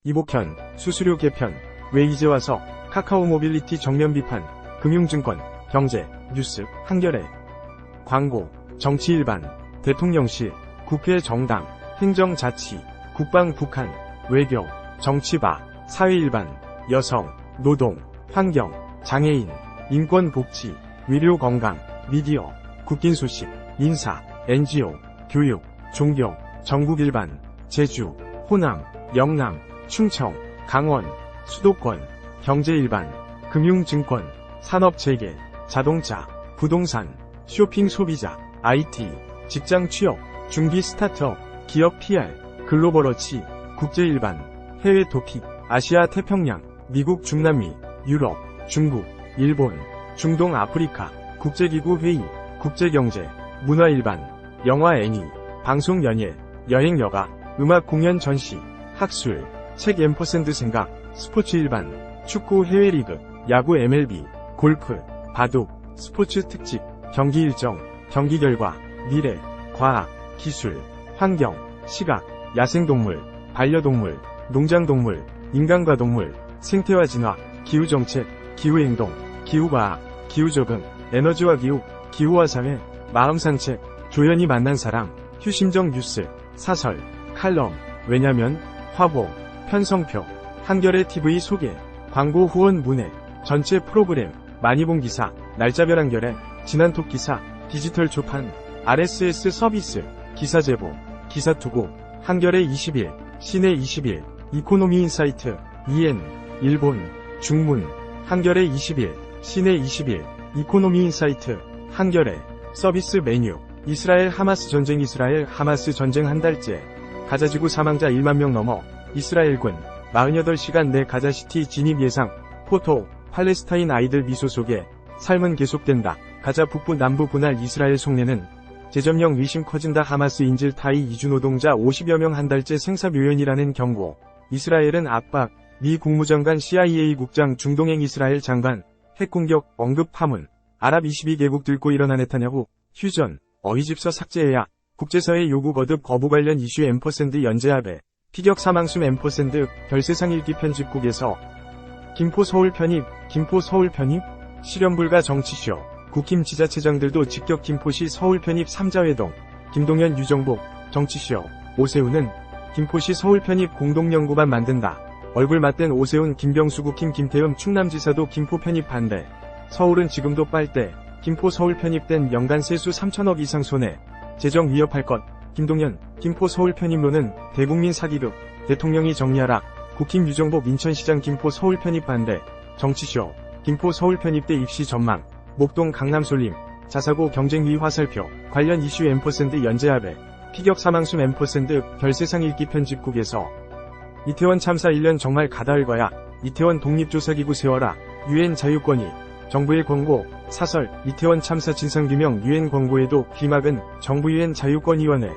이복현, 수수료 개편, 왜 이제 와서, 카카오 모빌리티 정면 비판, 금융증권, 경제, 뉴스, 한겨레. 광고, 정치 일반, 대통령실, 국회 정당, 행정자치, 국방 북한, 외교, 정치바, 사회 일반, 여성, 노동, 환경, 장애인, 인권 복지, 의료 건강, 미디어, 국긴 소식, 인사, NGO, 교육, 종교, 전국 일반, 제주, 호남, 영남, 충청, 강원, 수도권, 경제 일반, 금융증권, 산업재계, 자동차, 부동산, 쇼핑 소비자, IT, 직장 취업, 중기 스타트업, 기업 PR, 글로벌어치, 국제 일반, 해외 토픽, 아시아 태평양, 미국 중남미, 유럽, 중국, 일본, 중동 아프리카, 국제기구 회의, 국제경제, 문화 일반, 영화 애니, 방송 연예, 여행 여가, 음악 공연 전시, 학술, 책 앰퍼샌드 생각, 스포츠 일반, 축구 해외 리그, 야구 MLB, 골프, 바둑, 스포츠 특집, 경기 일정, 경기 결과, 미래, 과학, 기술, 환경, 시각, 야생동물, 반려동물, 농장동물, 인간과 동물, 생태와 진화, 기후정책, 기후행동, 기후과학, 기후적응, 에너지와 기후, 기후와 사회, 마음산책, 조연이 만난 사람, 휴심정 뉴스, 사설, 칼럼, 왜냐면, 화보, 편성표, 한겨레 TV 소개, 광고 후원 문의, 전체 프로그램, 많이 본 기사, 날짜별 한겨레, 지난톡 기사, 디지털 조판, RSS 서비스, 기사 제보, 기사 투고, 한겨레 20일, 시내 20일, 이코노미 인사이트, EN, 일본, 중문, 한겨레 20일, 시내 20일, 이코노미 인사이트, 한겨레, 서비스 메뉴, 이스라엘 하마스 전쟁 이스라엘 하마스 전쟁 한 달째, 가자지구 사망자 1만 명 넘어, 이스라엘군, 48시간 내 가자시티 진입 예상, 포토, 팔레스타인 아이들 미소 속에, 삶은 계속된다. 가자 북부 남부 분할 이스라엘 속내는 재점령 의심 커진다. 하마스 인질 타이 이주 노동자 50여 명 한 달째 생사 묘연이라는 경고. 이스라엘은 압박, 미 국무장관 CIA 국장 중동행 이스라엘 장관, 핵공격, 언급 파문, 아랍 22개국 들고 일어나 네타냐후, 휴전, 어휘집서 삭제해야, 국제사회 요구 거듭 거부 관련 이슈 앰퍼샌드 연재합에, 피격 사망숨 앰퍼샌드, 별세상 읽기 편집국에서, 김포 서울 편입, 실현불가 정치쇼, 국힘 지자체장들도 직격 김포시 서울 편입 3자회동, 김동연 유정복, 정치쇼, 오세훈은, 김포시 서울 편입 공동연구반 만든다. 얼굴 맞댄 오세훈 김병수 국힘 김태흠 충남지사도 김포 편입 반대. 서울은 지금도 빨대, 김포 서울 편입된 연간 세수 3천억 이상 손해, 재정 위협할 것. 김동연, 김포 서울 편입론은 대국민 사기극, 대통령이 정리하라. 국힘 유정복 인천시장 김포 서울 편입 반대. 정치쇼, 김포 서울 편입대 입시 전망, 목동 강남 쏠림, 자사고 경쟁위 화살표, 관련 이슈 앰퍼샌드 연재합에, 피격 사망숨 앰퍼샌드, 별세상 읽기 편집국에서, 이태원 참사 1년 정말 가다할 거야. 이태원 독립조사기구 세워라. UN 자유권위, 정부의 권고, 사설, 이태원 참사 진상규명 UN 권고에도 귀막은 정부 UN 자유권위원회,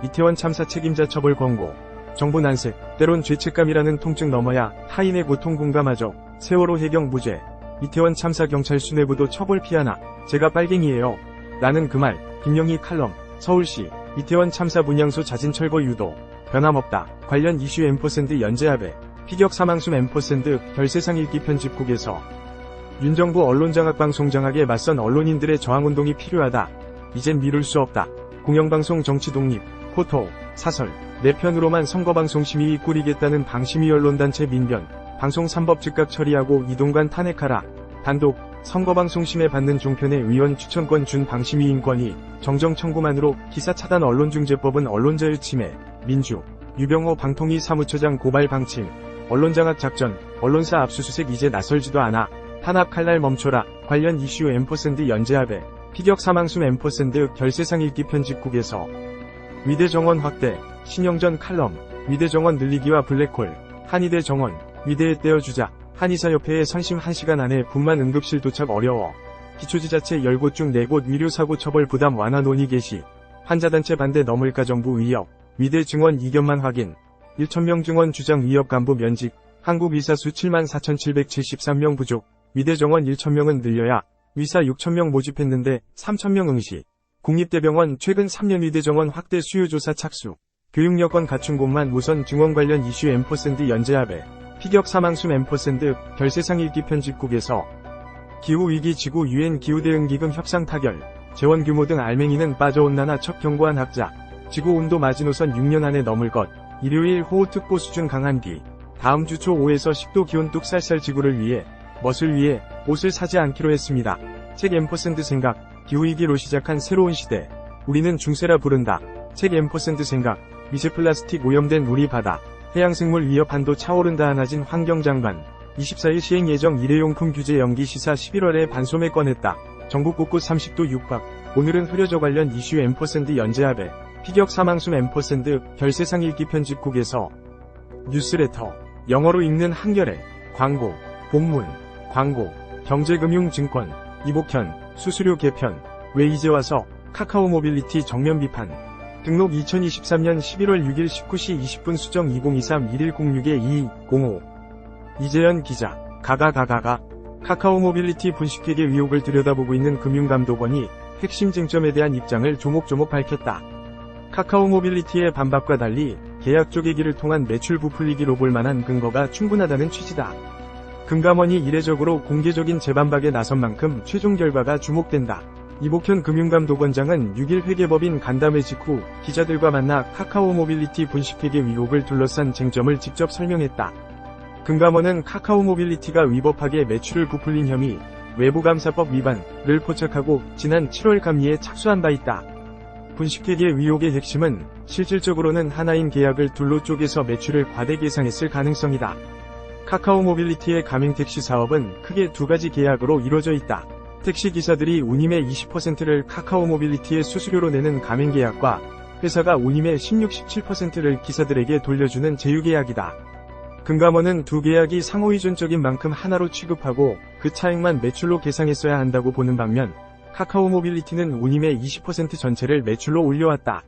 이태원 참사 책임자 처벌 권고, 정부 난색, 때론 죄책감이라는 통증 넘어야 타인의 고통 공감하죠. 세월호 해경 무죄, 이태원 참사 경찰 수뇌부도 처벌 피하나, 제가 빨갱이에요. 라는 그 말, 김영희 칼럼, 서울시, 이태원 참사 분향소 자진 철거 유도, 변함없다. 관련 이슈 앰퍼샌드 연재합에, 피격 사망숨 앰퍼샌드, 별세상 읽기 편집국에서, 윤정부 언론장악방송 장악에 맞선 언론인들의 저항운동이 필요하다. 이젠 미룰 수 없다. 공영방송 정치 독립, 포토, 사설, 내 편으로만 선거방송 심의위 꾸리겠다는 방심위 언론단체 민변, 방송 3법 즉각 처리하고 이동관 탄핵하라. 단독, 선거방송 심의 받는 종편의 의원 추천권 준 방심위 인권위, 정정 청구만으로 기사 차단 언론중재법은 언론자유 침해, 민주, 유병호 방통위 사무처장 고발 방침, 언론장악 작전, 언론사 압수수색 이제 나설지도 않아. 탄압 칼날 멈춰라. 관련 이슈 앰퍼샌드 연재합에, 피격 사망숨 앰퍼샌드 별세상 읽기 편집국에서, 위대 정원 확대, 신영전 칼럼, 위대 정원 늘리기와 블랙홀, 한의대 정원, 위대에 떼어주자. 한의사협회의 선심 1시간 안에 분만 응급실 도착 어려워. 기초지자체 10곳 중 4곳 의료사고 처벌 부담 완화 논의 개시. 환자단체 반대 넘을까 정부 위협. 위대 증원 이견만 확인. 1,000명 증원 주장 위협 간부 면직. 한국 의사 수 74,773명 부족. 위대 정원 1,000명은 늘려야. 의사 6,000명 모집했는데 3,000명 응시. 국립대병원 최근 3년 위대 정원 확대 수요조사 착수. 교육여건 갖춘 곳만 우선 증원 관련 이슈 연재합에 피격 사망숨 별세상 읽기 편집국에서 기후위기 지구 유엔 기후대응기금 협상 타결 재원 규모 등 알맹이는 빠져온난화 첫 경고한 학자 지구온도 마지노선 6년 안에 넘을 것 일요일 호우특보 수준 강한 뒤 다음 주 초 5에서 10도 기온 뚝 쌀쌀 지구를 위해 멋을 위해 옷을 사지 않기로 했습니다. 책 생각 기후위기로 시작한 새로운 시대 우리는 중세라 부른다. 책 생각 미세 플라스틱 오염된 우리 바다 해양생물 위협 한도 차오른다. 한하진 환경장관 24일 시행 예정 일회용품 규제 연기 시사 11월에 반소매 꺼냈다. 전국 곳곳 30도 육박 오늘은 흐려져 관련 이슈 연재합에 피격 사망숨 별세상 읽기 편집국에서 뉴스레터 영어로 읽는 한겨레 광고 본문 광고 경제금융증권 이복현 수수료 개편 왜 이제 와서 카카오 모빌리티 정면 비판 등록 2023년 11월 6일 19시 20분 수정 2023-1106-2205 이재현 기자 카카오 모빌리티 분식회계 의혹을 들여다보고 있는 금융감독원이 핵심 쟁점에 대한 입장을 조목조목 밝혔다. 카카오 모빌리티의 반박과 달리 계약 쪼개기를 통한 매출 부풀리기로 볼 만한 근거가 충분하다는 취지다. 금감원이 이례적으로 공개적인 재반박에 나선 만큼 최종 결과가 주목된다. 이복현 금융감독원장은 6일 회계법인 간담회 직후 기자들과 만나 카카오 모빌리티 분식회계 의혹을 둘러싼 쟁점을 직접 설명했다. 금감원은 카카오 모빌리티가 위법하게 매출을 부풀린 혐의, 외부감사법 위반을 포착하고 지난 7월 감리에 착수한 바 있다. 분식회계 의혹의 핵심은 실질적으로는 하나인 계약을 둘로 쪼개서 매출을 과대 계상했을 가능성이다. 카카오 모빌리티의 가맹택시 사업은 크게 두 가지 계약으로 이루어져 있다. 택시기사들이 운임의 20%를 카카오 모빌리티의 수수료로 내는 가맹계약과 회사가 운임의 16, 17%를 기사들에게 돌려주는 제휴계약이다. 금감원은 두 계약이 상호의존적인 만큼 하나로 취급하고 그 차액만 매출로 계상했어야 한다고 보는 반면 카카오 모빌리티는 운임의 20% 전체를 매출로 올려왔다.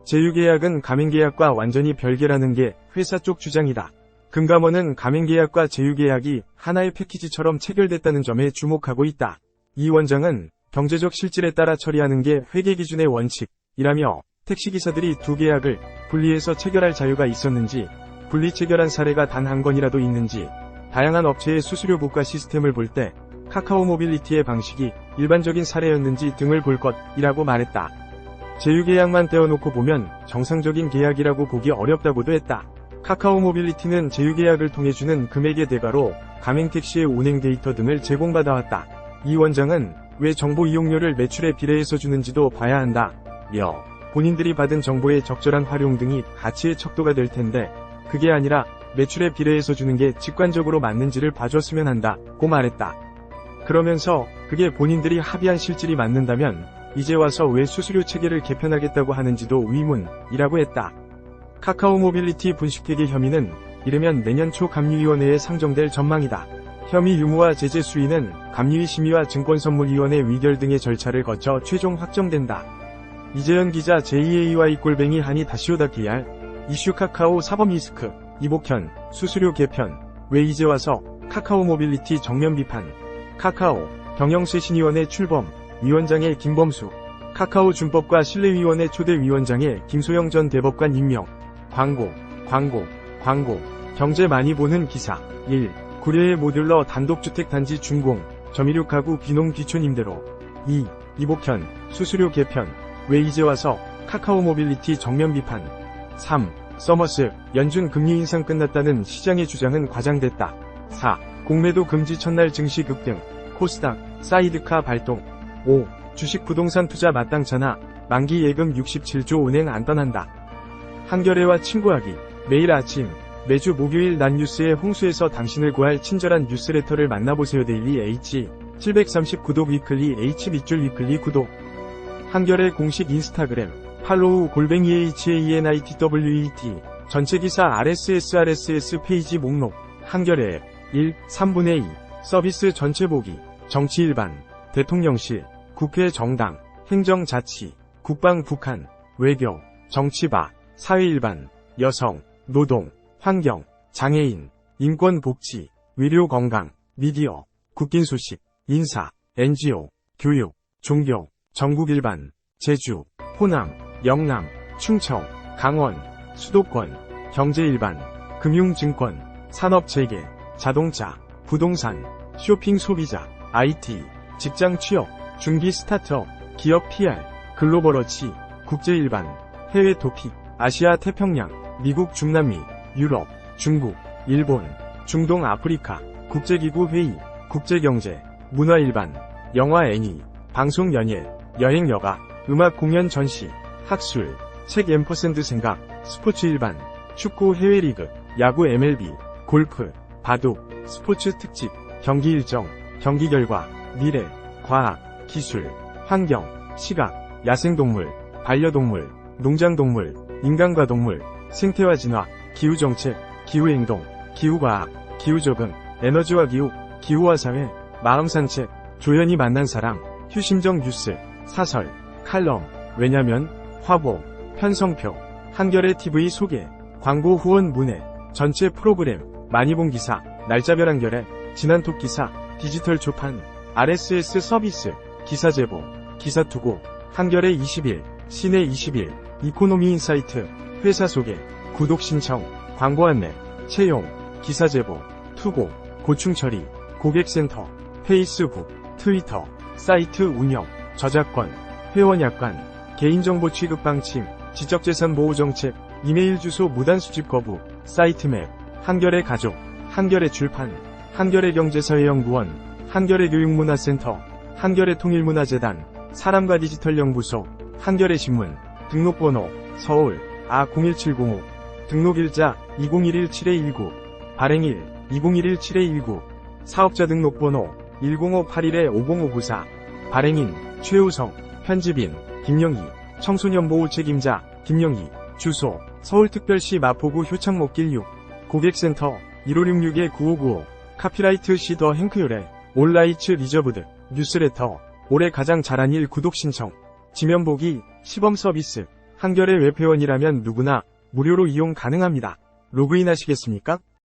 제휴계약은 가맹계약과 완전히 별개라는 게 회사 쪽 주장이다. 금감원은 가맹계약과 제휴계약이 하나의 패키지처럼 체결됐다는 점에 주목하고 있다. 이 원장은 경제적 실질에 따라 처리하는 게 회계기준의 원칙이라며 택시기사들이 두 계약을 분리해서 체결할 자유가 있었는지 분리 체결한 사례가 단 한 건이라도 있는지 다양한 업체의 수수료 부과 시스템을 볼 때 카카오 모빌리티의 방식이 일반적인 사례였는지 등을 볼 것이라고 말했다. 제휴계약만 떼어놓고 보면 정상적인 계약이라고 보기 어렵다고도 했다. 카카오 모빌리티는 제휴계약을 통해 주는 금액의 대가로 가맹택시의 운행 데이터 등을 제공받아왔다. 이 원장은 왜 정보 이용료를 매출에 비례해서 주는지도 봐야 한다며 본인들이 받은 정보의 적절한 활용 등이 가치의 척도가 될 텐데 그게 아니라 매출에 비례해서 주는 게 직관적으로 맞는지를 봐줬으면 한다고 말했다. 그러면서 그게 본인들이 합의한 실질이 맞는다면 이제 와서 왜 수수료 체계를 개편하겠다고 하는지도 의문이라고 했다. 카카오 모빌리티 분식회계 혐의는 이르면 내년 초 감리위원회에 상정될 전망이다. 혐의 유무와 제재 수위는 감리위 심의와 증권선물위원회 의결 등의 절차를 거쳐 최종 확정된다. 이재현 기자 JAY 한이 다시오다 KR 이슈 카카오 사법 리스크 이복현 수수료 개편 왜 이제 와서 카카오 모빌리티 정면 비판 카카오 경영쇄신위원회 출범 위원장의 김범수 카카오 준법과 신뢰위원회 초대위원장의 김소영 전 대법관 임명 광고 경제 많이 보는 기사 1. 구례의 모듈러 단독주택 단지 준공 점이륙 가구 귀농 귀촌 임대로 2. 이복현 수수료 개편 왜 이제 와서 카카오 모빌리티 정면 비판 3. 서머스 연준 금리 인상 끝났다는 시장의 주장은 과장됐다. 4. 공매도 금지 첫날 증시 급등 코스닥 사이드카 발동 5. 주식 부동산 투자 마땅찮아 만기 예금 67조 은행 안 떠난다. 한겨레와 친구하기 매일 아침 매주 목요일 낮 뉴스의 홍수에서 당신을 구할 친절한 뉴스레터를 만나보세요. 데일리 H 730 구독 위클리 H 밑줄 위클리 구독 한겨레 공식 인스타그램 팔로우 @HANITWET 전체 기사 RSS 페이지 목록 한겨레 앱 1. 3분의 2 서비스 전체 보기 정치 일반 대통령실 국회 정당 행정자치 국방 북한 외교 정치바 사회 일반 여성 노동 환경 장애인 인권 복지 의료 건강 미디어 국긴 소식 인사 NGO 교육 종교 전국 일반 제주 호남 영남 충청 강원 수도권, 경제일반, 금융증권, 산업재계, 자동차, 부동산, 쇼핑 소비자, IT, 직장 취업, 중기 스타트업, 기업 PR, 글로벌어치, 국제일반, 해외 토픽, 아시아 태평양, 미국 중남미, 유럽, 중국, 일본, 중동 아프리카, 국제기구 회의, 국제경제, 문화일반, 영화 애니, 방송 연예, 여행 여가, 음악 공연 전시, 학술, 책 앰퍼샌드 생각, 스포츠 일반, 축구 해외 리그, 야구 MLB, 골프, 바둑, 스포츠 특집, 경기 일정, 경기 결과, 미래, 과학, 기술, 환경, 시각, 야생동물, 반려동물, 농장동물, 인간과 동물, 생태화 진화, 기후정책, 기후행동, 기후과학, 기후적응, 에너지와 기후, 기후와 사회, 마음산책, 조연이 만난 사람, 휴심정 뉴스, 사설, 칼럼, 왜냐면, 화보, 편성표, 한겨레 TV 소개, 광고 후원 문의, 전체 프로그램, 많이 본 기사, 날짜별 한겨레, 지난톡 기사, 디지털 조판, RSS 서비스, 기사 제보, 기사 투고, 한겨레 20일, 시내 20일, 이코노미 인사이트, 회사 소개, 구독 신청, 광고 안내, 채용, 기사 제보, 투고, 고충 처리, 고객센터, 페이스북, 트위터, 사이트 운영, 저작권, 회원 약관, 개인정보 취급 방침, 지적재산 보호 정책, 이메일 주소 무단 수집 거부, 사이트 맵, 한겨레 가족, 한겨레 출판, 한겨레 경제사회연구원, 한겨레 교육문화센터, 한겨레 통일문화재단, 사람과 디지털 연구소, 한겨레 신문, 등록번호, 서울, 아01705, 등록일자, 2011-7219, 발행일, 2011-7219, 사업자 등록번호, 1058-1-50594, 발행인, 최우성, 편집인, 김영희, 청소년보호 책임자, 김영희, 주소, 서울특별시 마포구 효창목길 6, 고객센터, 1566-9595, 카피라이트 시 더 행크요레, 온라이츠 리저브드, 뉴스레터, 올해 가장 잘한 일 구독 신청, 지면 보기, 시범 서비스, 한겨레 웹회원이라면 누구나 무료로 이용 가능합니다. 로그인 하시겠습니까?